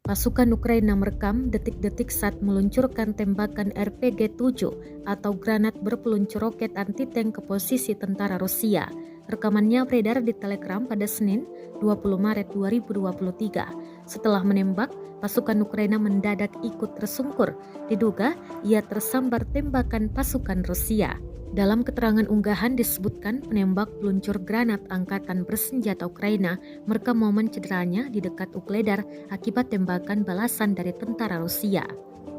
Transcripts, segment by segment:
Pasukan Ukraina merekam detik-detik saat meluncurkan tembakan RPG-7 atau granat berpeluncur roket anti-tank ke posisi tentara Rusia. Rekamannya beredar di Telegram pada Senin, 20 Maret 2023. Setelah menembak, pasukan Ukraina mendadak ikut tersungkur. Diduga ia tersambar tembakan pasukan Rusia. Dalam keterangan unggahan disebutkan penembak peluncur granat angkatan bersenjata Ukraina merekam momen cederanya di dekat Ukledar akibat tembakan balasan dari tentara Rusia.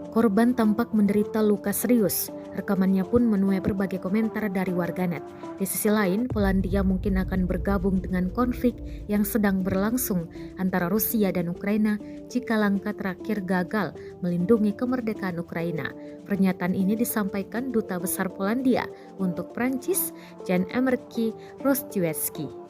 Korban tampak menderita luka serius. Rekamannya pun menuai berbagai komentar dari warganet. Di sisi lain, Polandia mungkin akan bergabung dengan konflik yang sedang berlangsung antara Rusia dan Ukraina jika langkah terakhir gagal melindungi kemerdekaan Ukraina. Pernyataan ini disampaikan Duta Besar Polandia untuk Prancis, Jean-Marc Rostiewski.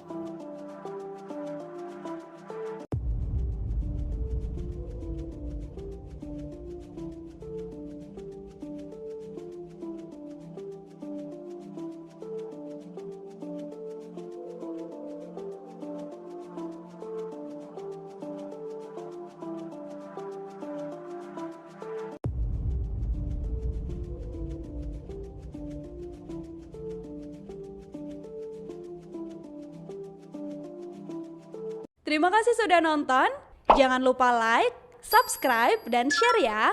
Terima kasih sudah nonton. Jangan lupa like, subscribe, dan share ya.